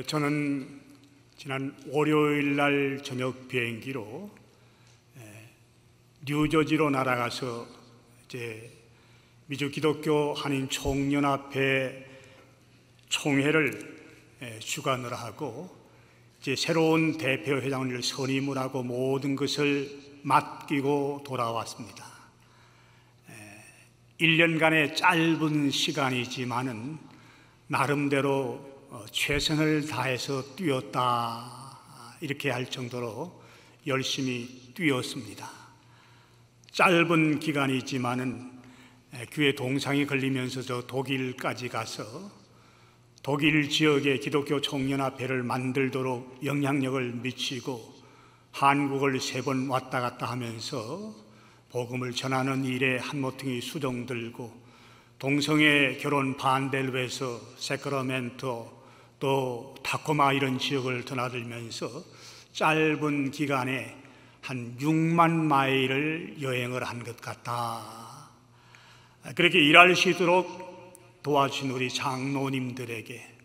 저는 지난 월요일 날 저녁 비행기로 뉴저지로 날아가서 이제 미주 기독교 한인 총연합회 총회를 주관을 하고 이제 새로운 대표 회장을 선임을 하고 모든 것을 맡기고 돌아왔습니다. 1년간의 짧은 시간이지만은 나름대로 최선을 다해서 뛰었다 이렇게 할 정도로 열심히 뛰었습니다. 짧은 기간이지만은 교회 동상이 걸리면서 저 독일까지 가서 독일 지역의 기독교 총연합회를 만들도록 영향력을 미치고 한국을 3번 왔다 갔다 하면서 복음을 전하는 일에 한 모퉁이 수종 들고 동성애 결혼 반대를 위해서 세크라멘토 또 타코마 이런 지역을 드나들면서 짧은 기간에 한 6만 마일을 여행을 한 것 같다. 그렇게 일할 수 있도록 도와주신 우리 장로님들에게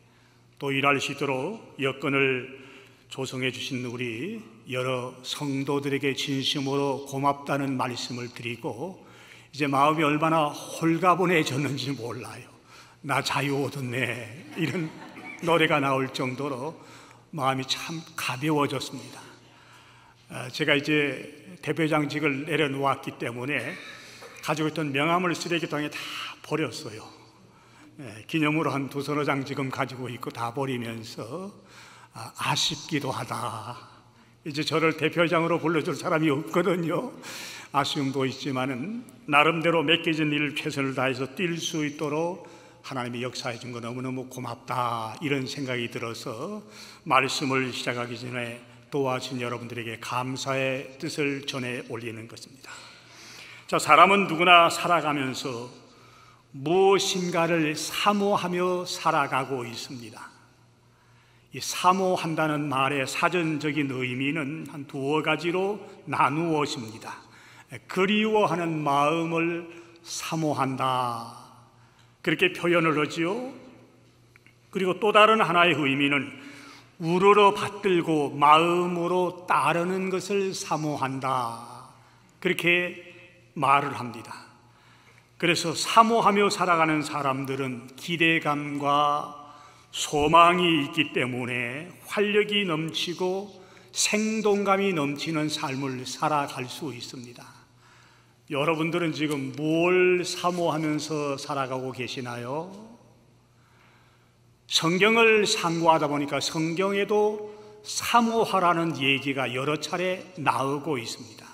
또 일할 수 있도록 여건을 조성해 주신 우리 여러 성도들에게 진심으로 고맙다는 말씀을 드리고 이제 마음이 얼마나 홀가분해졌는지 몰라요. 나 자유 얻었네 이런 노래가 나올 정도로 마음이 참 가벼워졌습니다. 제가 이제 대표장직을 내려놓았기 때문에 가지고 있던 명함을 쓰레기통에 다 버렸어요. 기념으로 한 2-3장 지금 가지고 있고 다 버리면서 아쉽기도 하다. 이제 저를 대표장으로 불러줄 사람이 없거든요. 아쉬움도 있지만은 나름대로 맡겨진 일을 최선을 다해서 뛸 수 있도록 하나님이 역사해 준 거 너무너무 고맙다 이런 생각이 들어서 말씀을 시작하기 전에 도와주신 여러분들에게 감사의 뜻을 전해 올리는 것입니다. 자, 사람은 누구나 살아가면서 무엇인가를 사모하며 살아가고 있습니다. 이 사모한다는 말의 사전적인 의미는 한 2가지로 나누어집니다. 그리워하는 마음을 사모한다 그렇게 표현을 하지요. 그리고 또 다른 하나의 의미는 우러러 받들고 마음으로 따르는 것을 사모한다 그렇게 말을 합니다. 그래서 사모하며 살아가는 사람들은 기대감과 소망이 있기 때문에 활력이 넘치고 생동감이 넘치는 삶을 살아갈 수 있습니다. 여러분들은 지금 뭘 사모하면서 살아가고 계시나요? 성경을 상고하다 보니까 성경에도 사모하라는 얘기가 여러 차례 나오고 있습니다.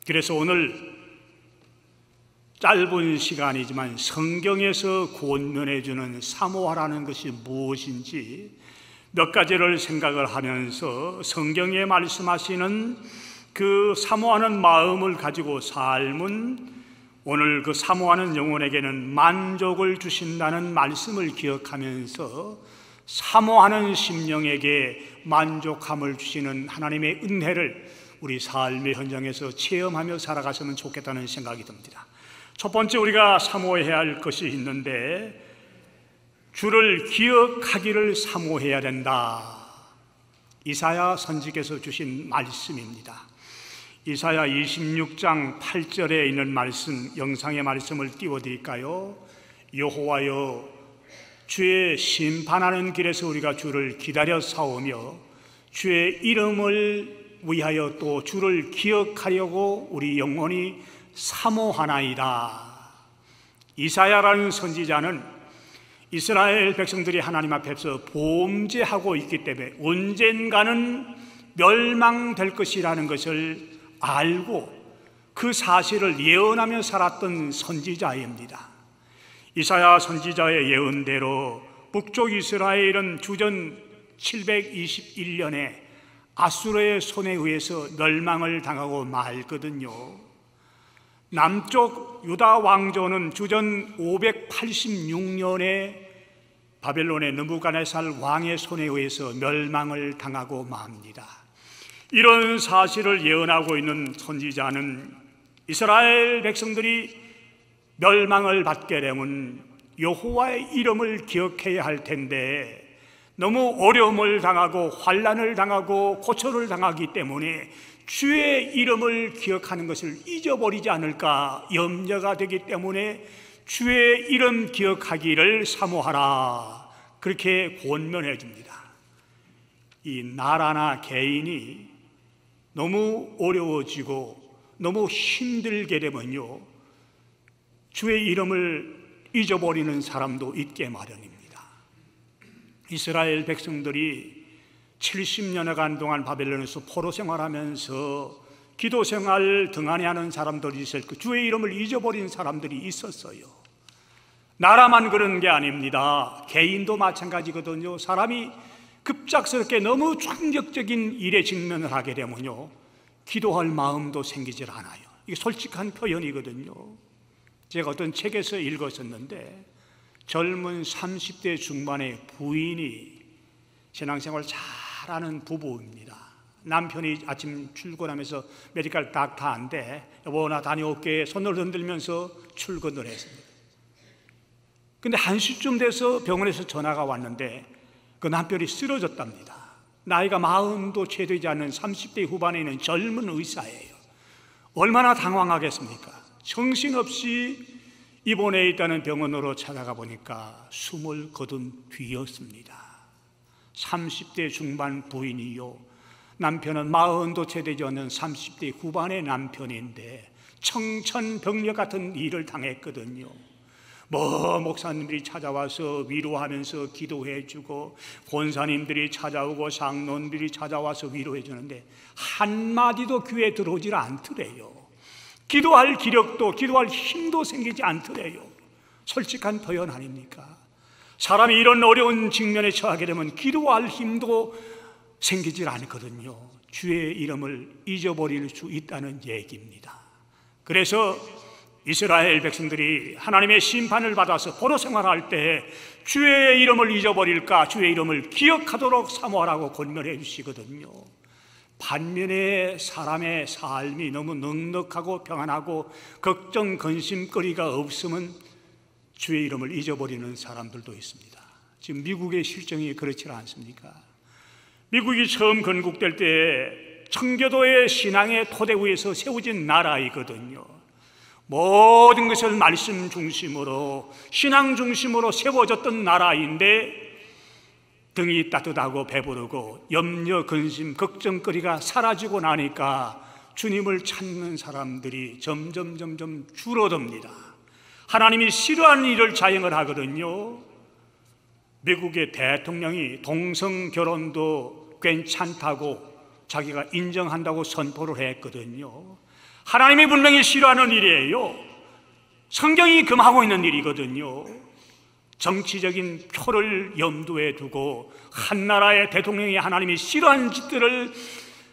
그래서 오늘 짧은 시간이지만 성경에서 권면해주는 사모하라는 것이 무엇인지 몇 가지를 생각을 하면서 성경에 말씀하시는 그 사모하는 마음을 가지고 삶은 오늘 그 사모하는 영혼에게는 만족을 주신다는 말씀을 기억하면서 사모하는 심령에게 만족함을 주시는 하나님의 은혜를 우리 삶의 현장에서 체험하며 살아갔으면 좋겠다는 생각이 듭니다. 첫 번째 우리가 사모해야 할 것이 있는데 주를 기억하기를 사모해야 된다. 이사야 선지께서 주신 말씀입니다. 이사야 26장 8절에 있는 말씀, 영상의 말씀을 띄워드릴까요? 여호와여, 주의 심판하는 길에서 우리가 주를 기다려 싸우며 주의 이름을 위하여 또 주를 기억하려고 우리 영혼이 사모하나이다. 이사야라는 선지자는 이스라엘 백성들이 하나님 앞에서 범죄하고 있기 때문에 언젠가는 멸망될 것이라는 것을 알고 그 사실을 예언하며 살았던 선지자입니다. 이사야 선지자의 예언대로 북쪽 이스라엘은 주전 721년에 아수르의 손에 의해서 멸망을 당하고 말거든요. 남쪽 유다 왕조는 주전 586년에 바벨론의 느부갓네살 왕의 손에 의해서 멸망을 당하고 맙니다. 이런 사실을 예언하고 있는 선지자는 이스라엘 백성들이 멸망을 받게 되면 여호와의 이름을 기억해야 할 텐데 너무 어려움을 당하고 환난을 당하고 고초를 당하기 때문에 주의 이름을 기억하는 것을 잊어버리지 않을까 염려가 되기 때문에 주의 이름 기억하기를 사모하라, 그렇게 권면해 줍니다. 이 나라나 개인이 너무 어려워지고 너무 힘들게 되면요, 주의 이름을 잊어버리는 사람도 있게 마련입니다. 이스라엘 백성들이 70년여간 동안 바벨론에서 포로 생활하면서 기도 생활 등한히 하는 사람들이 있을 그 주의 이름을 잊어버린 사람들이 있었어요. 나라만 그런 게 아닙니다. 개인도 마찬가지거든요. 사람이 급작스럽게 너무 충격적인 일에 직면을 하게 되면요, 기도할 마음도 생기질 않아요. 이게 솔직한 표현이거든요. 제가 어떤 책에서 읽었었는데, 젊은 30대 중반의 부인이 신앙생활 잘하는 부부입니다. 남편이 아침 출근하면서 메디컬 닥터인데 여보 나 다녀올게 손을 흔들면서 출근을 했습니다. 근데 1시쯤 돼서 병원에서 전화가 왔는데 그 남편이 쓰러졌답니다. 나이가 40도 채 되지 않은 30대 후반에 있는 젊은 의사예요. 얼마나 당황하겠습니까? 정신없이 입원해 있다는 병원으로 찾아가 보니까 숨을 거둔 뒤였습니다. 30대 중반 부인이요, 남편은 40도 채 되지 않는 30대 후반의 남편인데 청천벽력 같은 일을 당했거든요. 목사님들이 찾아와서 위로하면서 기도해 주고, 권사님들이 찾아오고 장로님들이 찾아와서 위로해 주는데 한마디도 귀에 들어오질 않더래요. 기도할 기력도 기도할 힘도 생기지 않더래요. 솔직한 표현 아닙니까? 사람이 이런 어려운 직면에 처하게 되면 기도할 힘도 생기질 않거든요. 주의 이름을 잊어버릴 수 있다는 얘기입니다. 그래서 이스라엘 백성들이 하나님의 심판을 받아서 포로 생활할 때 주의 이름을 잊어버릴까 주의 이름을 기억하도록 사모하라고 권면해 주시거든요. 반면에 사람의 삶이 너무 넉넉하고 평안하고 걱정 근심거리가 없으면 주의 이름을 잊어버리는 사람들도 있습니다. 지금 미국의 실정이 그렇지 않습니까? 미국이 처음 건국될 때 청교도의 신앙의 토대 위에서 세워진 나라이거든요. 모든 것을 말씀 중심으로 신앙 중심으로 세워졌던 나라인데 등이 따뜻하고 배부르고 염려, 근심, 걱정거리가 사라지고 나니까 주님을 찾는 사람들이 점점 줄어듭니다. 하나님이 싫어하는 일을 자행을 하거든요. 미국의 대통령이 동성 결혼도 괜찮다고 자기가 인정한다고 선포를 했거든요. 하나님이 분명히 싫어하는 일이에요. 성경이 금하고 있는 일이거든요. 정치적인 표를 염두에 두고 한 나라의 대통령이 하나님이 싫어하는 짓들을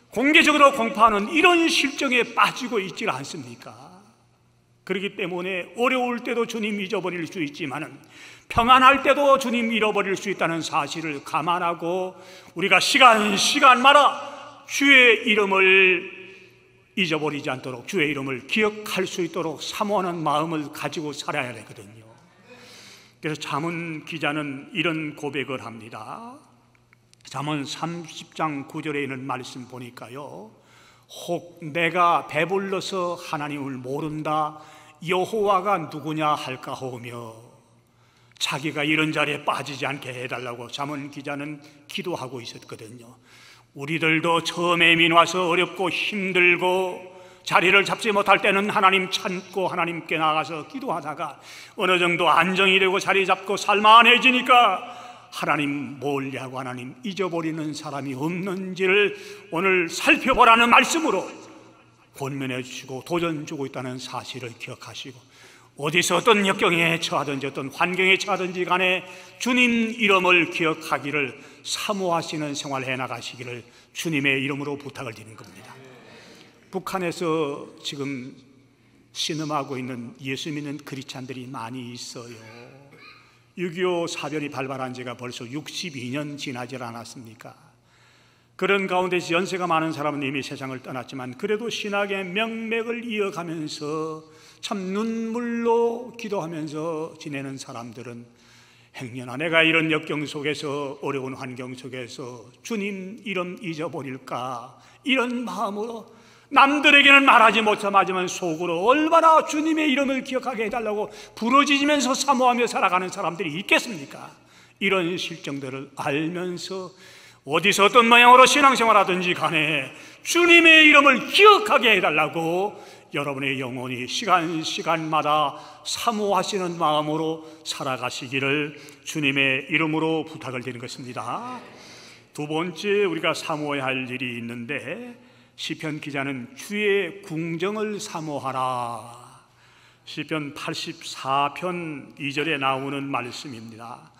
공개적으로 공표하는 이런 실정에 빠지고 있지 않습니까? 그렇기 때문에 어려울 때도 주님 잊어버릴 수 있지만 평안할 때도 주님 잃어버릴 수 있다는 사실을 감안하고 우리가 시간마다 주의 이름을 잊어버리지 않도록 주의 이름을 기억할 수 있도록 사모하는 마음을 가지고 살아야 되거든요. 그래서 잠언 기자는 이런 고백을 합니다. 잠언 30장 9절에 있는 말씀 보니까요, 혹 내가 배불러서 하나님을 모른다 여호와가 누구냐 할까 하며 자기가 이런 자리에 빠지지 않게 해달라고 잠언 기자는 기도하고 있었거든요. 우리들도 처음에 민와서 어렵고 힘들고 자리를 잡지 못할 때는 하나님 찾고 하나님께 나가서 기도하다가 어느 정도 안정이 되고 자리 잡고 살만해지니까 하나님 뭘냐고 하나님 잊어버리는 사람이 없는지를 오늘 살펴보라는 말씀으로 권면해 주시고 도전 주고 있다는 사실을 기억하시고, 어디서 어떤 역경에 처하든지 어떤 환경에 처하든지 간에 주님 이름을 기억하기를 사모하시는 생활을 해나가시기를 주님의 이름으로 부탁을 드리는 겁니다. 북한에서 지금 신음하고 있는 예수 믿는 크리스찬들이 많이 있어요. 6.25 사변이 발발한 지가 벌써 62년 지나지 않았습니까? 그런 가운데서 연세가 많은 사람은 이미 세상을 떠났지만 그래도 신학의 명맥을 이어가면서 참 눈물로 기도하면서 지내는 사람들은 행여나 내가 이런 역경 속에서, 어려운 환경 속에서 주님 이름 잊어버릴까, 이런 마음으로 남들에게는 말하지 못하지만 속으로 얼마나 주님의 이름을 기억하게 해달라고 부르짖으면서 사모하며 살아가는 사람들이 있겠습니까? 이런 실정들을 알면서 어디서 어떤 모양으로 신앙생활하든지 간에 주님의 이름을 기억하게 해달라고 여러분의 영혼이 시간마다 사모하시는 마음으로 살아가시기를 주님의 이름으로 부탁을 드리는 것입니다. 두 번째 우리가 사모해야 할 일이 있는데, 시편 기자는 주의 궁정을 사모하라, 시편 84편 2절에 나오는 말씀입니다.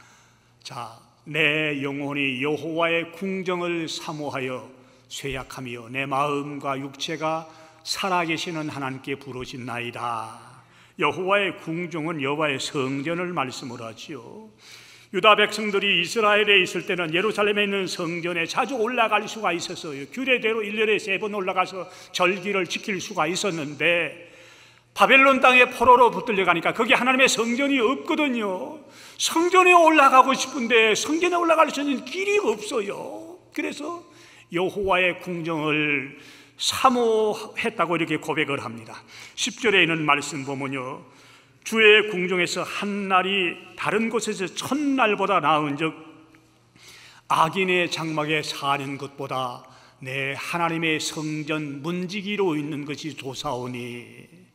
자, 내 영혼이 여호와의 궁정을 사모하여 쇠약하며 내 마음과 육체가 살아계시는 하나님께 부르짖나이다. 여호와의 궁정은 여호와의 성전을 말씀을 하지요. 유다 백성들이 이스라엘에 있을 때는 예루살렘에 있는 성전에 자주 올라갈 수가 있었어요. 규례대로 1년에 3번 올라가서 절기를 지킬 수가 있었는데, 바벨론 땅에 포로로 붙들려 가니까 거기 하나님의 성전이 없거든요. 성전에 올라가고 싶은데 성전에 올라갈 수 있는 길이 없어요. 그래서 여호와의 궁정을 사모했다고 이렇게 고백을 합니다. 10절에 있는 말씀 보면요, 주의 궁정에서 한 날이 다른 곳에서 1000날보다 나은즉 악인의 장막에 사는 것보다 내 하나님의 성전 문지기로 있는 것이 좋사오니,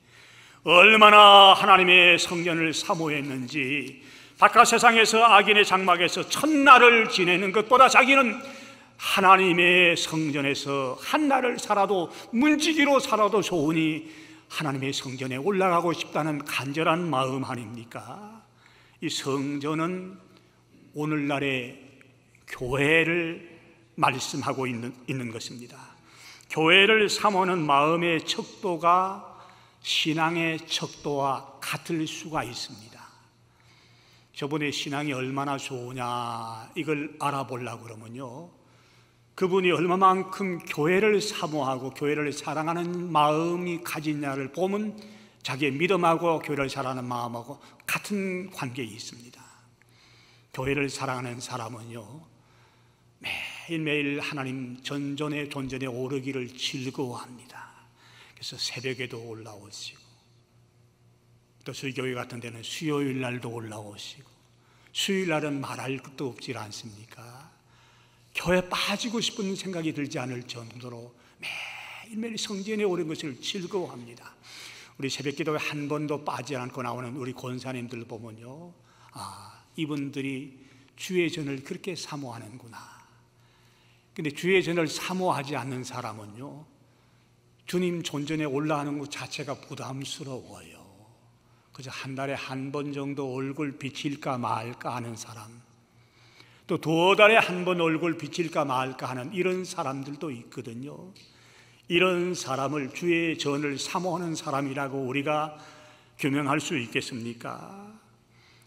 얼마나 하나님의 성전을 사모했는지, 바깥 세상에서 악인의 장막에서 1000날을 지내는 것보다 자기는 하나님의 성전에서 한 날을 살아도, 문지기로 살아도 좋으니 하나님의 성전에 올라가고 싶다는 간절한 마음 아닙니까? 이 성전은 오늘날의 교회를 말씀하고 있는 것입니다. 교회를 사모하는 마음의 척도가 신앙의 척도와 같을 수가 있습니다. 저분의 신앙이 얼마나 좋으냐, 이걸 알아보려고 그러면요, 그분이 얼마만큼 교회를 사모하고 교회를 사랑하는 마음이 가지냐를 보면 자기의 믿음하고 교회를 사랑하는 마음하고 같은 관계에 있습니다. 교회를 사랑하는 사람은요, 매일매일 하나님 존전에 오르기를 즐거워합니다. 그래서 새벽에도 올라오시고, 또 저희 교회 같은 데는 수요일 날도 올라오시고, 수요일 날은 말할 것도 없지 않습니까? 교회에 빠지고 싶은 생각이 들지 않을 정도로 매일매일 성전에 오른 것을 즐거워합니다. 우리 새벽기도에 한 번도 빠지지 않고 나오는 우리 권사님들 보면요, 이분들이 주의 전을 그렇게 사모하는구나. 근데 주의 전을 사모하지 않는 사람은요, 주님 존전에 올라가는 것 자체가 부담스러워요. 그저 한 달에 한 번 정도 얼굴 비칠까 말까 하는 사람, 또 2달에 한 번 얼굴 비칠까 말까 하는 이런 사람들도 있거든요. 이런 사람을 주의 전을 사모하는 사람이라고 우리가 규명할 수 있겠습니까?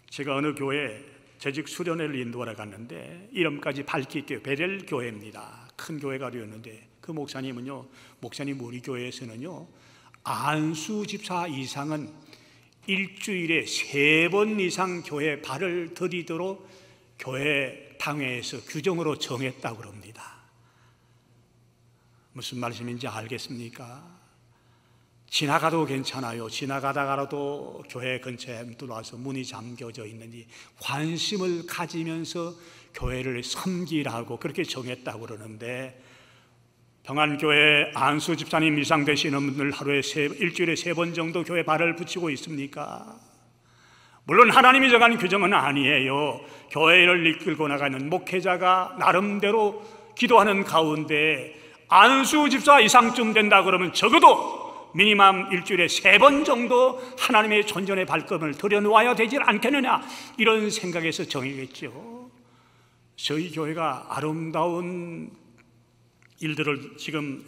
제가 어느 교회 재직 수련회를 인도하러 갔는데, 이름까지 밝힐게요. 베델 교회입니다. 큰 교회가 되었는데, 그 목사님은요, 목사님 우리 교회에서는요, 안수 집사 이상은 일주일에 3번 이상 교회에 발을 들이도록 교회 당회에서 규정으로 정했다고 그럽니다. 무슨 말씀인지 알겠습니까? 지나가도 괜찮아요. 지나가다가라도 교회 근처에 들어와서 문이 잠겨져 있는지 관심을 가지면서 교회를 섬기라고 그렇게 정했다고 그러는데, 평안교회 안수 집사님 이상 되시는 분들 일주일에 3번 정도 교회 발을 붙이고 있습니까? 물론 하나님이 정한 규정은 아니에요. 교회를 이끌고 나가는 목회자가 나름대로 기도하는 가운데 안수 집사 이상쯤 된다 그러면 적어도 미니멈 일주일에 3번 정도 하나님의 존전의 발걸음을 들여놓아야 되지 않겠느냐, 이런 생각에서 정했겠죠. 저희 교회가 아름다운 일들을 지금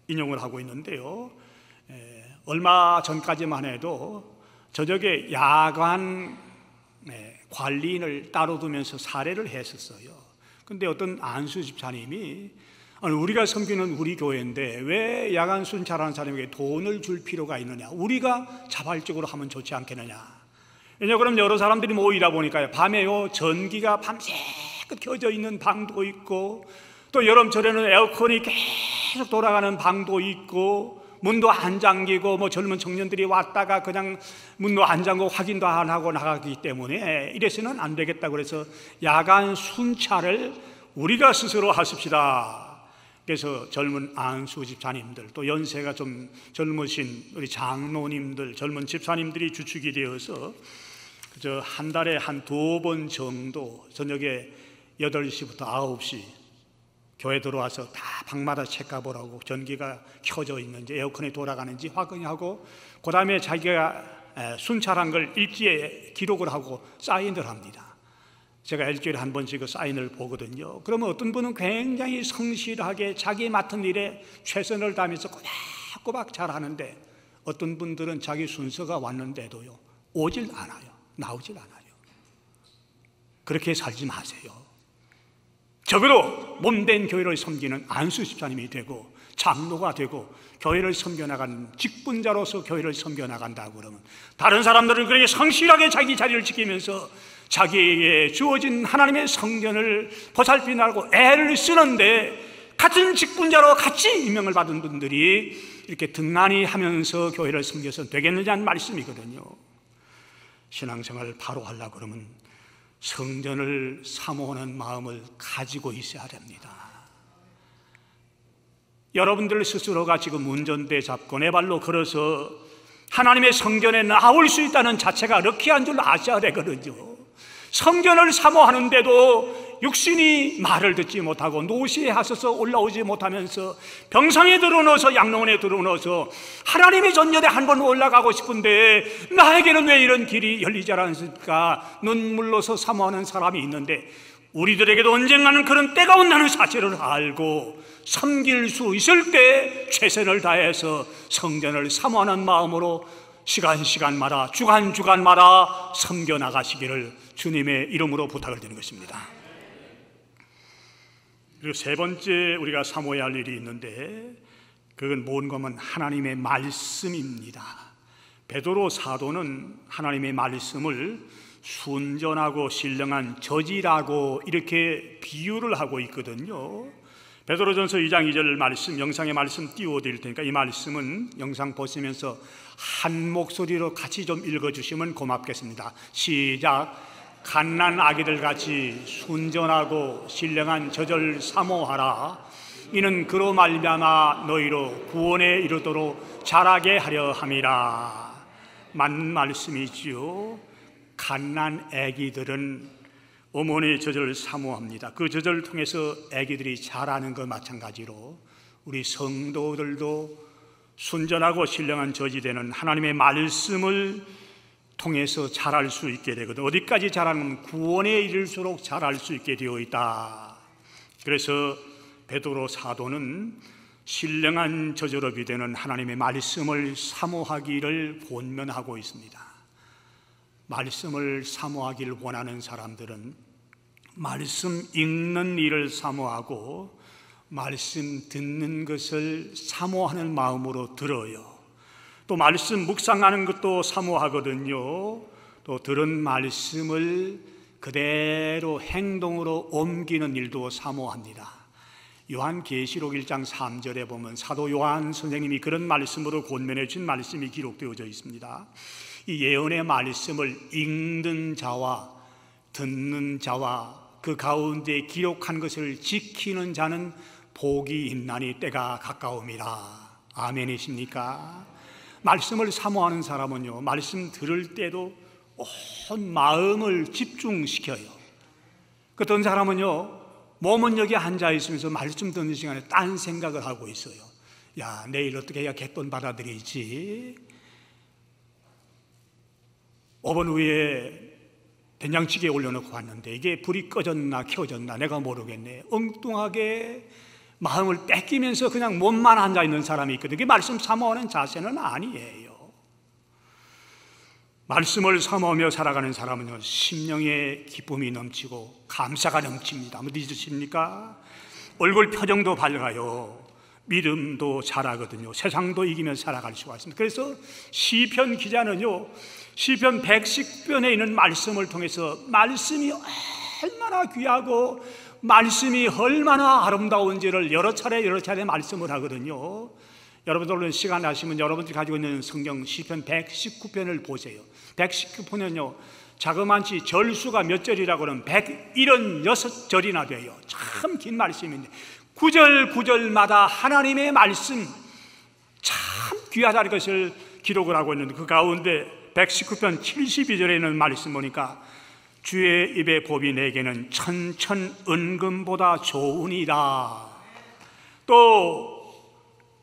인용을 하고 있는데요, 얼마 전까지만 해도 저녁에 야간 관리인을 따로 두면서 사례를 했었어요. 근데 어떤 안수 집사님이, 우리가 섬기는 우리 교회인데 왜 야간 순찰하는 사람에게 돈을 줄 필요가 있느냐, 우리가 자발적으로 하면 좋지 않겠느냐, 왜냐 그럼 여러 사람들이 모이다 보니까요, 밤에요 전기가 밤새껏 켜져 있는 방도 있고, 또 여름철에는 에어컨이 계속 돌아가는 방도 있고, 문도 안 잠기고, 뭐 젊은 청년들이 왔다가 그냥 문도 안 잠고 확인도 안 하고 나가기 때문에 이래서는 안 되겠다. 그래서 야간 순찰을 우리가 스스로 하십시다. 그래서 젊은 안수 집사님들, 또 연세가 좀 젊으신 우리 장로님들, 젊은 집사님들이 주축이 되어서 그저 한 달에 한 2번 정도 저녁에 8시부터 9시 교회 들어와서 다 방마다 체크하고 전기가 켜져 있는지 에어컨이 돌아가는지 확인하고, 그 다음에 자기가 순찰한 걸 일지에 기록을 하고 사인을 합니다. 제가 일주일에 한 번씩 그 사인을 보거든요. 그러면 어떤 분은 굉장히 성실하게 자기 맡은 일에 최선을 다하면서 꼬박꼬박 잘하는데, 어떤 분들은 자기 순서가 왔는데도요 오질 않아요. 나오질 않아요. 그렇게 살지 마세요. 적어도 몸된 교회를 섬기는 안수 집사님이 되고 장로가 되고 교회를 섬겨나가는 직분자로서 교회를 섬겨나간다고 그러면, 다른 사람들은 그렇게 성실하게 자기 자리를 지키면서 자기에게 주어진 하나님의 성전을 보살피느라고 애를 쓰는데, 같은 직분자로 같이 임명을 받은 분들이 이렇게 등한히 하면서 교회를 섬겨서 되겠느냐는 말씀이거든요. 신앙생활을 바로 하려고 그러면 성전을 사모하는 마음을 가지고 있어야 됩니다. 여러분들 스스로가 지금 운전대 잡고 내 발로 걸어서 하나님의 성전에 나올 수 있다는 자체가 럭키한 줄 아셔야 되거든요. 성전을 사모하는데도 육신이 말을 듣지 못하고 노시에 하셔서 올라오지 못하면서 병상에 들어넣어서 양로원에 들어넣어서 하나님의 전전에 한 번 올라가고 싶은데 나에게는 왜 이런 길이 열리지 않았을까 눈물로서 사모하는 사람이 있는데, 우리들에게도 언젠가는 그런 때가 온다는 사실을 알고 섬길 수 있을 때 최선을 다해서 성전을 사모하는 마음으로 시간마다 주간마다 섬겨 나가시기를 주님의 이름으로 부탁을 드리는 것입니다. 그리고 세 번째 우리가 사모해야 할 일이 있는데, 그건 뭔가 하면 하나님의 말씀입니다. 베드로 사도는 하나님의 말씀을 순전하고 신령한 저지라고 이렇게 비유를 하고 있거든요. 베드로전서 2장 2절 말씀, 영상의 말씀 띄워드릴 테니까 이 말씀은 영상 보시면서 한 목소리로 같이 좀 읽어주시면 고맙겠습니다. 시작. 갓난 아기들 같이 순전하고 신령한 저절 사모하라. 이는 그로 말미암아 너희로 구원에 이르도록 자라게 하려 함이라. 맞는 말씀이지요. 갓난 아기들은 어머니의 젖을 사모합니다. 그 젖을 통해서 아기들이 자라는 것 마찬가지로 우리 성도들도 순전하고 신령한 젖이 되는 하나님의 말씀을 통해서 자랄 수 있게 되거든. 어디까지 자라면 구원에 이를수록 자랄 수 있게 되어 있다. 그래서 베드로 사도는 신령한 저절업이 되는 하나님의 말씀을 사모하기를 권면하고 있습니다. 말씀을 사모하기를 원하는 사람들은 말씀 읽는 일을 사모하고 말씀 듣는 것을 사모하는 마음으로 들어요. 또 말씀 묵상하는 것도 사모하거든요. 또 들은 말씀을 그대로 행동으로 옮기는 일도 사모합니다. 요한계시록 1장 3절에 보면 사도 요한 선생님이 그런 말씀으로 권면해 준 말씀이 기록되어져 있습니다. 이 예언의 말씀을 읽는 자와 듣는 자와 그 가운데 기록한 것을 지키는 자는 복이 있나니 때가 가까움이라. 아멘이십니까? 말씀을 사모하는 사람은요, 말씀 들을 때도 온 마음을 집중시켜요. 어떤 사람은요, 몸은 여기 앉아있으면서 말씀 듣는 시간에 딴 생각을 하고 있어요. 야, 내일 어떻게 해야 갯돈 받아들이지? 5분 후에 된장찌개 올려놓고 왔는데 이게 불이 꺼졌나 켜졌나 내가 모르겠네. 엉뚱하게 마음을 뺏기면서 그냥 몸만 앉아있는 사람이 있거든요. 그게 말씀 사모하는 자세는 아니에요. 말씀을 사모하며 살아가는 사람은요, 심령의 기쁨이 넘치고 감사가 넘칩니다. 믿으십니까? 얼굴 표정도 밝아요. 믿음도 자라거든요. 세상도 이기며 살아갈 수가 있습니다. 그래서 시편 기자는요, 시편 119편에 있는 말씀을 통해서 말씀이 얼마나 귀하고 말씀이 얼마나 아름다운지를 여러 차례 말씀을 하거든요. 여러분들은 시간 나시면 여러분들이 가지고 있는 성경 시편 119편을 보세요. 119편은요 자그만치 절수가 몇 절이라고 하면 176절이나 돼요. 참 긴 말씀인데 구절마다 하나님의 말씀 참 귀하다는 것을 기록을 하고 있는데, 그 가운데 119편 72절에 있는 말씀 보니까 주의 입의 법이 내게는 천천은금보다 좋으니라. 또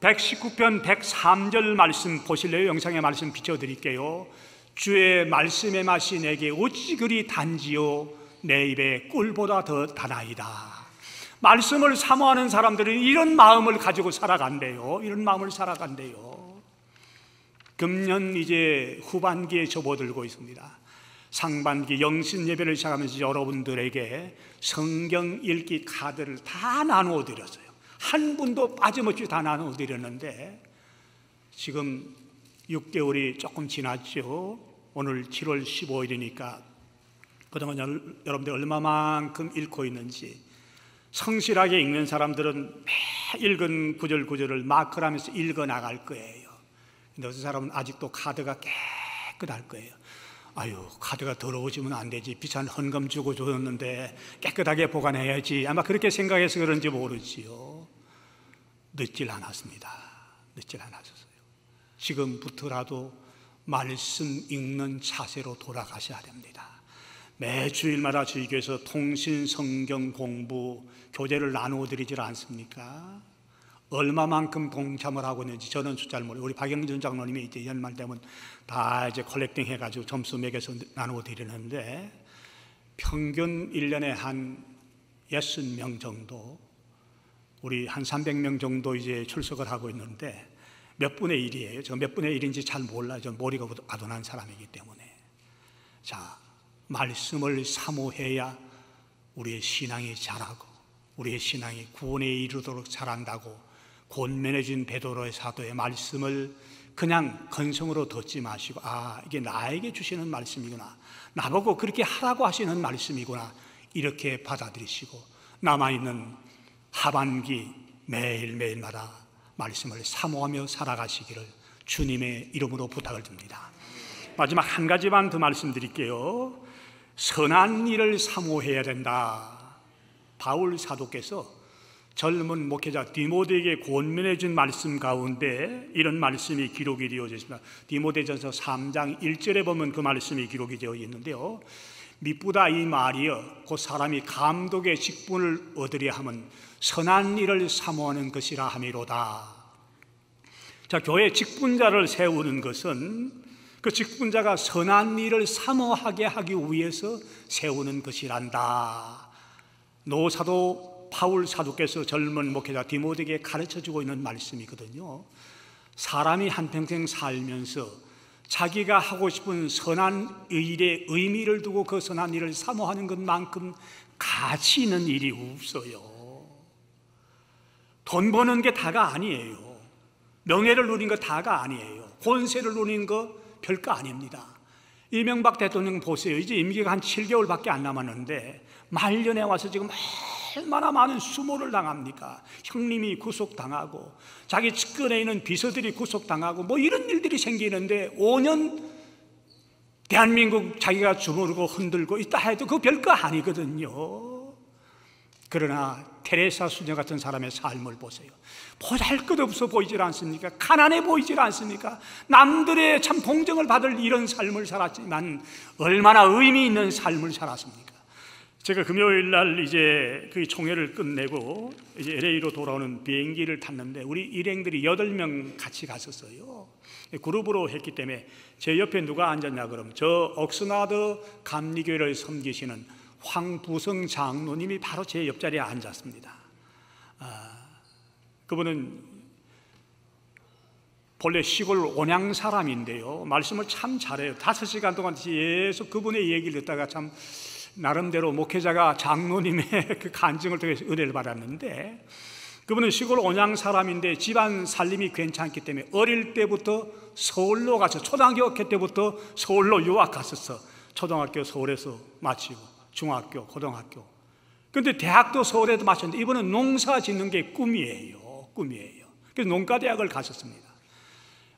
119편 103절 말씀 보실래요? 영상에 말씀 비춰드릴게요. 주의 말씀의 맛이 내게 어찌 그리 단지요 내 입에 꿀보다 더 다나이다. 말씀을 사모하는 사람들은 이런 마음을 가지고 살아간대요. 이런 마음을 살아간대요. 금년 이제 후반기에 접어들고 있습니다. 상반기 영신 예배를 시작하면서 여러분들에게 성경 읽기 카드를 다 나누어 드렸어요. 한 분도 빠짐없이 다 나누어 드렸는데 지금 6개월이 조금 지났죠. 오늘 7월 15일이니까 그동안 여러분들 얼마만큼 읽고 있는지, 성실하게 읽는 사람들은 매 읽은 구절을 마크를 하면서 읽어 나갈 거예요. 근데 어떤 사람은 아직도 카드가 깨끗할 거예요. 아유, 카드가 더러워지면 안 되지, 비싼 헌금 주고 줬는데 깨끗하게 보관해야지, 아마 그렇게 생각해서 그런지 모르지요. 늦질 않았습니다. 늦질 않았었어요. 지금부터라도 말씀 읽는 자세로 돌아가셔야 됩니다. 매 주일마다 저희 교회에서 통신 성경 공부 교재를 나누어 드리질 않습니까? 얼마만큼 동참을 하고 있는지 저는 숫자를 모르고, 우리 박영준 장로님이 이제 연말 되면 다 이제 컬렉팅 해가지고 점수 매겨서 나누어 드리는데 평균 1년에 한 60명 정도, 우리 한 300명 정도 이제 출석을 하고 있는데 몇 분의 1이에요. 저 몇 분의 1인지 잘 몰라요. 저 머리가 아둔한 사람이기 때문에. 자, 말씀을 사모해야 우리의 신앙이 자라고 우리의 신앙이 구원에 이르도록 자란다고 권면해준 베드로의 사도의 말씀을 그냥 건성으로 듣지 마시고, 아, 이게 나에게 주시는 말씀이구나, 나보고 그렇게 하라고 하시는 말씀이구나, 이렇게 받아들이시고 남아있는 하반기 매일매일마다 말씀을 사모하며 살아가시기를 주님의 이름으로 부탁을 드립니다. 마지막 한 가지만 더 말씀드릴게요. 선한 일을 사모해야 된다. 바울 사도께서 젊은 목회자 디모데에게 권면해 준 말씀 가운데 이런 말씀이 기록이 되어져 있습니다. 디모데전서 3장 1절에 보면 그 말씀이 기록이 되어 있는데요. 미쁘다 이 말이여 곧 사람이 감독의 직분을 얻으려 하면 선한 일을 사모하는 것이라 함이로다. 자, 교회 직분자를 세우는 것은 그 직분자가 선한 일을 사모하게 하기 위해서 세우는 것이란다. 노사도 바울 사도께서 젊은 목회자 디모데에게 가르쳐주고 있는 말씀이거든요. 사람이 한평생 살면서 자기가 하고 싶은 선한 일에 의미를 두고 그 선한 일을 사모하는 것만큼 가치 있는 일이 없어요. 돈 버는 게 다가 아니에요. 명예를 누리는 거 다가 아니에요. 권세를 누리는 거 별거 아닙니다. 이명박 대통령 보세요. 이제 임기가 한 7개월밖에 안 남았는데 말년에 와서 지금 얼마나 많은 수모를 당합니까? 형님이 구속당하고 자기 측근에 있는 비서들이 구속당하고 뭐 이런 일들이 생기는데 5년 대한민국 자기가 주무르고 흔들고 있다 해도 그거 별거 아니거든요. 그러나 테레사 수녀 같은 사람의 삶을 보세요. 보잘것없어 보이질 않습니까? 가난해 보이질 않습니까? 남들의 참 동정을 받을 이런 삶을 살았지만 얼마나 의미 있는 삶을 살았습니까? 제가 금요일 날 이제 그 총회를 끝내고 이제 LA로 돌아오는 비행기를 탔는데 우리 일행들이 8명 같이 갔었어요. 그룹으로 했기 때문에 제 옆에 누가 앉았냐 그러면 저 옥스나드 감리교회를 섬기시는 황부성 장로님이 바로 제 옆자리에 앉았습니다. 그분은 본래 시골 온양 사람인데요, 말씀을 참 잘해요. 5시간 동안 계속 그분의 얘기를 듣다가 참 나름대로 목회자가 장로님의 그 간증을 통해서 은혜를 받았는데, 그분은 시골 온양 사람인데 집안 살림이 괜찮기 때문에 어릴 때부터 서울로 가서 초등학교 때부터 서울로 유학 갔었어. 초등학교 서울에서 마치고 중학교, 고등학교. 근데 대학도 서울에도 마쳤는데 이분은 농사 짓는 게 꿈이에요. 그래서 농가대학을 갔었습니다.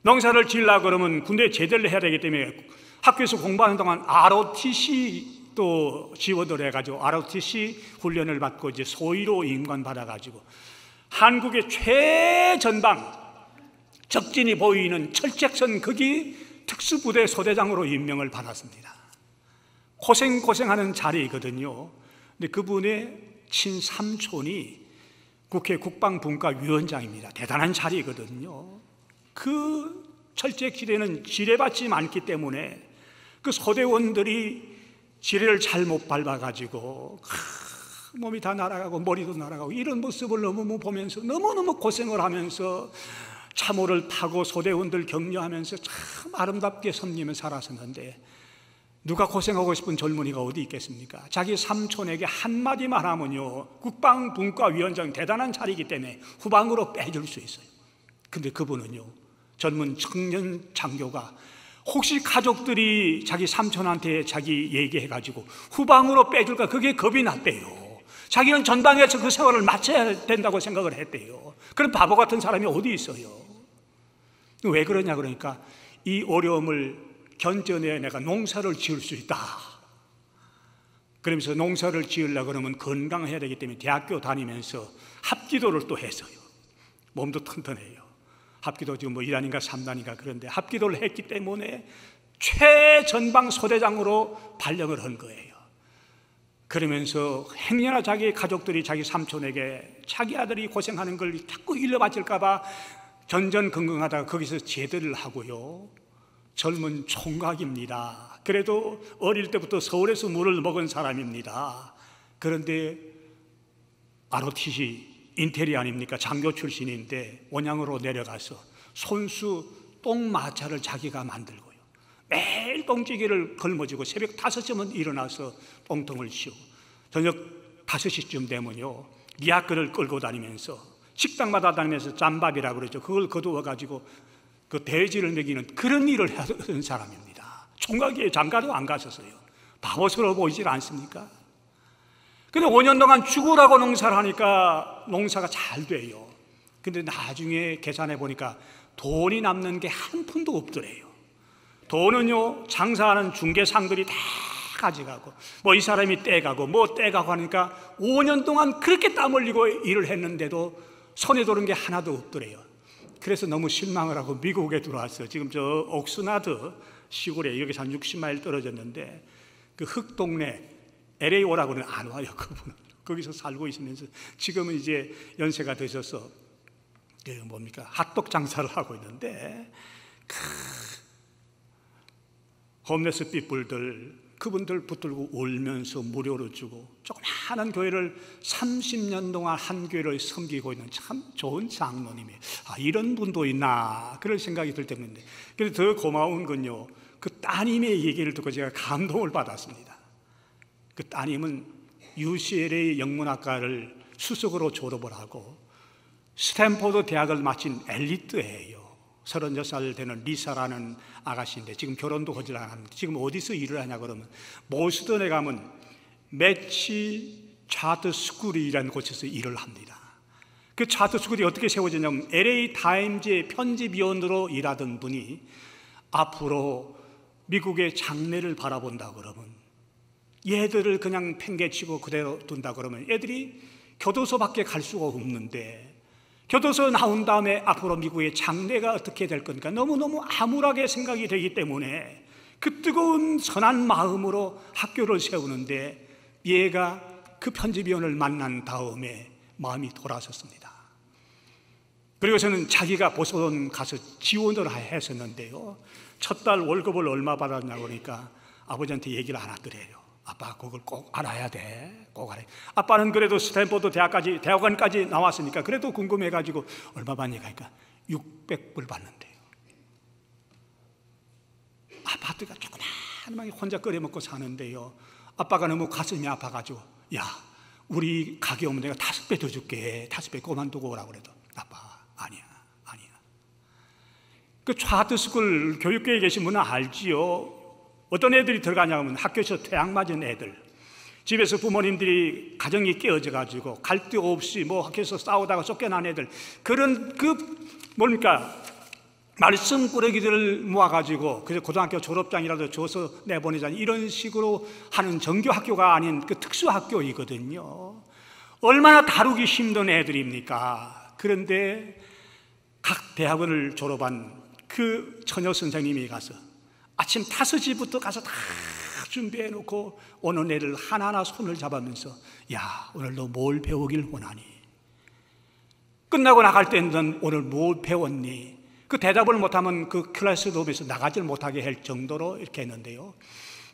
농사를 지으려고 그러면 군대에 제대를 해야 되기 때문에 학교에서 공부하는 동안 ROTC도 지원을 해가지고 ROTC 훈련을 받고 이제 소위로 임관받아가지고 한국의 최전방 적진이 보이는 철책선 거기 특수부대 소대장으로 임명을 받았습니다. 고생하는 자리거든요. 근데 그분의 친삼촌이 국회 국방분과위원장입니다. 대단한 자리거든요. 그 철책지대는 지뢰밭이 많기 때문에 그 소대원들이 지뢰를 잘못 밟아가지고 몸이 다 날아가고 머리도 날아가고 이런 모습을 너무 보면서 너무너무 고생을 하면서 참호를 타고 소대원들 격려하면서 참 아름답게 섬기며 살았었는데 누가 고생하고 싶은 젊은이가 어디 있겠습니까? 자기 삼촌에게 한마디만 하면요 국방분과위원장 대단한 자리이기 때문에 후방으로 빼줄 수 있어요. 근데 그분은요 젊은 청년 장교가 혹시 가족들이 자기 삼촌한테 자기 얘기해가지고 후방으로 빼줄까 그게 겁이 났대요. 자기는 전방에서 그 생활을 마쳐야 된다고 생각을 했대요. 그런 바보 같은 사람이 어디 있어요? 왜 그러냐 그러니까 이 어려움을 견뎌내야 내가 농사를 지을 수 있다. 그러면서 농사를 지으려고 그러면 건강해야 되기 때문에 대학교 다니면서 합기도를 또 했어요. 몸도 튼튼해요. 합기도 지금 뭐 1단인가 3단인가 그런데 합기도를 했기 때문에 최전방 소대장으로 발령을 한 거예요. 그러면서 행여나 자기 가족들이 자기 삼촌에게 자기 아들이 고생하는 걸 자꾸 일러바칠까 봐 전전긍긍하다가 거기서 제대를 하고요. 젊은 총각입니다. 그래도 어릴 때부터 서울에서 물을 먹은 사람입니다. 그런데 ROTC 인테리어 아닙니까? 장교 출신인데 원양으로 내려가서 손수 똥마차를 자기가 만들고요. 매일 똥찌개를 걸머지고 새벽 5시면 일어나서 똥통을 치우고 저녁 5시쯤 되면요 리아크를 끌고 다니면서 식당마다 다니면서 짬밥이라고 그러죠. 그걸 거두어가지고 그 돼지를 먹이는 그런 일을 하던 사람입니다. 총각이에요. 장가도 안 가셨어요. 바보스러워 보이질 않습니까? 근데 5년 동안 죽으라고 농사를 하니까 농사가 잘 돼요. 근데 나중에 계산해 보니까 돈이 남는 게 한 푼도 없더래요. 돈은요 장사하는 중개상들이 다 가져가고 뭐 이 사람이 떼가고 뭐 떼가고 하니까 5년 동안 그렇게 땀 흘리고 일을 했는데도 손에 들은 게 하나도 없더래요. 그래서 너무 실망을 하고 미국에 들어왔어요. 지금 저 옥스나드 시골에 여기서 한 60마일 떨어졌는데 그 흑동네 LA 오라고는 안 와요. 그분은 거기서 살고 있으면서 지금은 이제 연세가 드셔서 뭡니까 핫도그 장사를 하고 있는데 홈레스 피플들 그분들 붙들고 울면서 무료로 주고 조그마한 교회를 30년 동안 한 교회를 섬기고 있는 참 좋은 장로님이에요. 이런 분도 있나 그런 생각이 들 때문인데 그래서 더 고마운 건요 그 따님의 얘기를 듣고 제가 감동을 받았습니다. 그 따님은 UCLA 영문학과를 수석으로 졸업을 하고 스탠포드 대학을 마친 엘리트예요. 36살 되는 리사라는 아가씨인데 지금 결혼도 하지 않았는데 지금 어디서 일을 하냐 그러면 보스턴에 가면 매치 차트 스쿨이라는 곳에서 일을 합니다. 그 차트 스쿨이 어떻게 세워졌냐면 LA 타임즈의 편집위원으로 일하던 분이 앞으로 미국의 장래를 바라본다 그러면 얘들을 그냥 팽개치고 그대로 둔다 그러면 애들이 교도소밖에 갈 수가 없는데 교도소 나온 다음에 앞으로 미국의 장래가 어떻게 될 건가 너무너무 암울하게 생각이 되기 때문에 그 뜨거운 선한 마음으로 학교를 세우는데 얘가 그 편집위원을 만난 다음에 마음이 돌아섰습니다. 그리고 저는 자기가 보스턴 가서 지원을 했었는데요 첫 달 월급을 얼마 받았냐고 그러니까 아버지한테 얘기를 안 하더래요. 아빠 그걸 꼭 알아야 돼. 꼭 알아야 돼. 아빠는 그래도 스탠포드 대학원까지 나왔으니까 그래도 궁금해가지고 얼마 받니까 하니까 600불 받는데요. 아파트가 조그마한 방에 혼자 끓여 먹고 사는데요 아빠가 너무 가슴이 아파가지고 야 우리 가게 오면 내가 5배 더 줄게. 5배 그만두고 오라고 그래도 나빠. 아니야. 그 차트스쿨 교육계에 계신 분은 알지요. 어떤 애들이 들어가냐 하면 학교에서 퇴학 맞은 애들, 집에서 부모님들이 가정이 깨어져 가지고 갈 데 없이 뭐 학교에서 싸우다가 쫓겨난 애들, 그런 말씀 꾸러기들을 모아가지고 그래서 고등학교 졸업장이라도 줘서 내보내자, 이런 식으로 하는 정규학교가 아닌 그 특수학교이거든요. 얼마나 다루기 힘든 애들입니까? 그런데 각 대학원을 졸업한 그 처녀 선생님이 가서 아침 5시부터 가서 다 준비해 놓고 오는 애를 하나하나 손을 잡으면서, 야, 오늘 너 뭘 배우길 원하니? 끝나고 나갈 때는 오늘 뭘 배웠니? 그 대답을 못하면 그 클래스룸에서 나가질 못하게 할 정도로 이렇게 했는데요.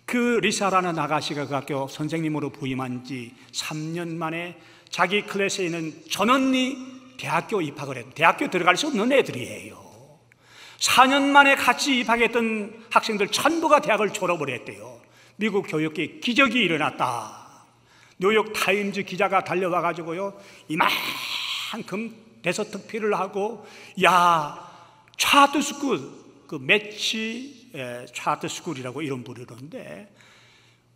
그 리사라는 아가씨가 그 학교 선생님으로 부임한 지 3년 만에 자기 클래스에 있는 전원이 대학교 입학을 했는데, 대학교 들어갈 수 없는 애들이에요. 4년 만에 같이 입학했던 학생들 전부가 대학을 졸업을 했대요. 미국 교육계에 기적이 일어났다. 뉴욕 타임즈 기자가 달려와 가지고요, 이만큼 대서특필을 하고, 야, 차트스쿨, 그 매치 차트스쿨이라고 이름 부르는데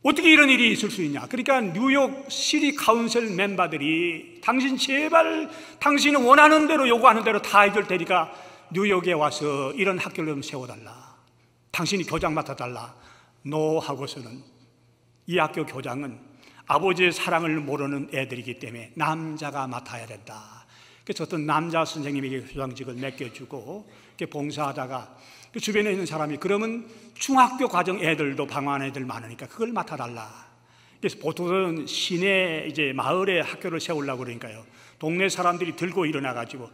어떻게 이런 일이 있을 수 있냐? 그러니까 뉴욕 시티 카운슬 멤버들이 당신 제발 당신이 원하는 대로 요구하는 대로 다 해줄 테니까 뉴욕에 와서 이런 학교를 좀 세워달라. 당신이 교장 맡아달라. 노 하고서는 이 학교 교장은 아버지의 사랑을 모르는 애들이기 때문에 남자가 맡아야 된다. 그래서 어떤 남자 선생님에게 교장직을 맡겨주고 이렇게 봉사하다가 그 주변에 있는 사람이, 그러면 중학교 과정 애들도 방황하는 애들 많으니까 그걸 맡아달라. 그래서 보통은 시내 이제 마을에 학교를 세우려고 그러니까요, 동네 사람들이 들고 일어나가지고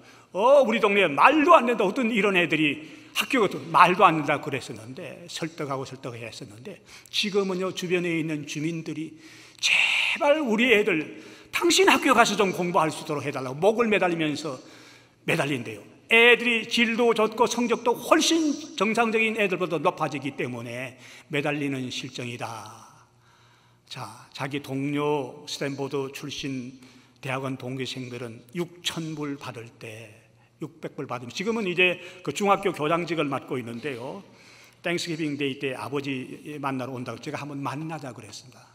우리 동네에 말도 안 된다, 어떤 이런 애들이 학교가 말도 안 된다 그랬었는데 설득하고 했었는데, 지금은요 주변에 있는 주민들이 제발 우리 애들 당신 학교 가서 좀 공부할 수 있도록 해달라고 목을 매달리면서 매달린대요. 애들이 질도 좋고 성적도 훨씬 정상적인 애들보다 높아지기 때문에 매달리는 실정이다. 자, 자기 동료 스탠포드 출신 대학원 동기생들은 6,000불 받을 때 600불 받으면, 지금은 이제 그 중학교 교장직을 맡고 있는데요, 땡스기빙 데이 때 아버지 만나러 온다고 제가 한번 만나자 그랬습니다.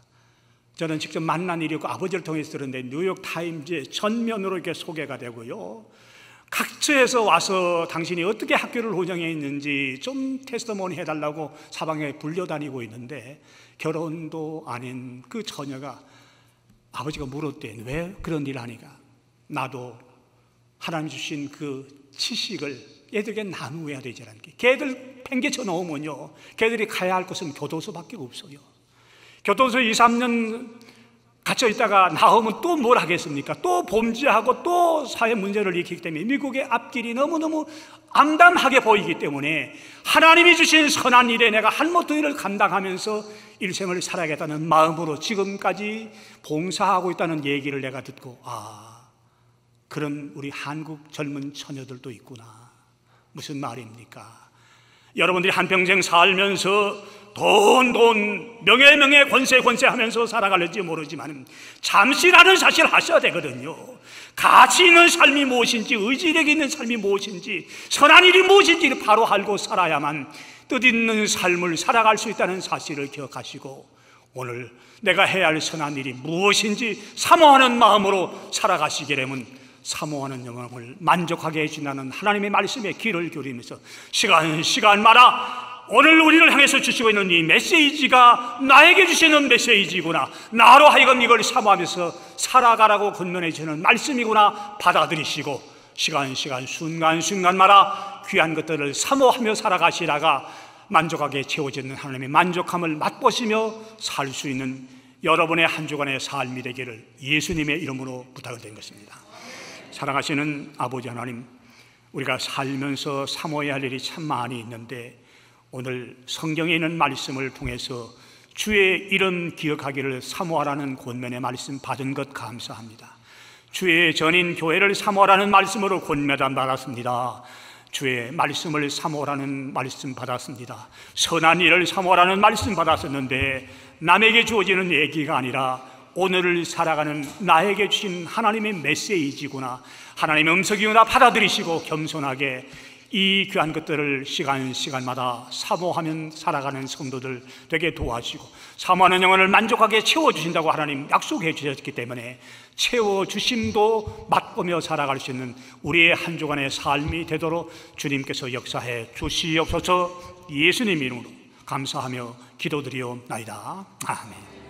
저는 직접 만난 일이었고 아버지를 통해서 들었는데 뉴욕 타임즈에 전면으로 이렇게 소개가 되고요, 각처에서 와서 당신이 어떻게 학교를 운영해 있는지 좀 테스트모니 해달라고 사방에 불려다니고 있는데, 결혼도 아닌 그 처녀가 아버지가 물었대. 왜 그런 일을 하니까, 나도 하나님 주신 그 지식을 애들에게 나누어야 되지 않을까. 걔들 팽개쳐 놓으면요, 걔들이 가야 할 곳은 교도소밖에 없어요. 교도소 2, 3년 갇혀 있다가 나오면 또 뭘 하겠습니까? 또 범죄하고 또 사회 문제를 일으키기 때문에 미국의 앞길이 너무너무 암담하게 보이기 때문에 하나님이 주신 선한 일에 내가 한 모든 일을 감당하면서 일생을 살아야겠다는 마음으로 지금까지 봉사하고 있다는 얘기를 내가 듣고, 그런 우리 한국 젊은 처녀들도 있구나. 무슨 말입니까? 여러분들이 한평생 살면서 돈, 명예, 권세 하면서 살아갈지 모르지만 잠시라는 사실을 하셔야 되거든요. 가치 있는 삶이 무엇인지, 의지력 있는 삶이 무엇인지, 선한 일이 무엇인지를 바로 알고 살아야만 뜻있는 삶을 살아갈 수 있다는 사실을 기억하시고, 오늘 내가 해야 할 선한 일이 무엇인지 사모하는 마음으로 살아가시게 되면 사모하는 영혼을 만족하게 해준다는 하나님의 말씀에 귀를 기울이면서 시간마다 오늘 우리를 향해서 주시고 있는 이 메시지가 나에게 주시는 메시지구나, 나로 하여금 이걸 사모하면서 살아가라고 권면해 주는 말씀이구나 받아들이시고, 순간마다 귀한 것들을 사모하며 살아가시다가 만족하게 채워지는 하나님의 만족함을 맛보시며 살 수 있는 여러분의 한 주간의 삶이 되기를 예수님의 이름으로 부탁을 드린 것입니다. 사랑하시는 아버지 하나님, 우리가 살면서 사모해야 할 일이 참 많이 있는데 오늘 성경에 있는 말씀을 통해서 주의 이름 기억하기를 사모하라는 권면의 말씀 받은 것 감사합니다. 주의 전인 교회를 사모하라는 말씀으로 권면 받았습니다. 주의 말씀을 사모하라는 말씀 받았습니다. 선한 일을 사모하라는 말씀 받았었는데 남에게 주어지는 얘기가 아니라 오늘을 살아가는 나에게 주신 하나님의 메시지구나, 하나님의 음성이구나 받아들이시고 겸손하게 이 귀한 것들을 시간마다 사모하면 살아가는 성도들 되게 도와주시고, 사모하는 영혼을 만족하게 채워주신다고 하나님 약속해 주셨기 때문에 채워주심도 맛보며 살아갈 수 있는 우리의 한 주간의 삶이 되도록 주님께서 역사해 주시옵소서. 예수님 이름으로 감사하며 기도드리옵나이다. 아멘.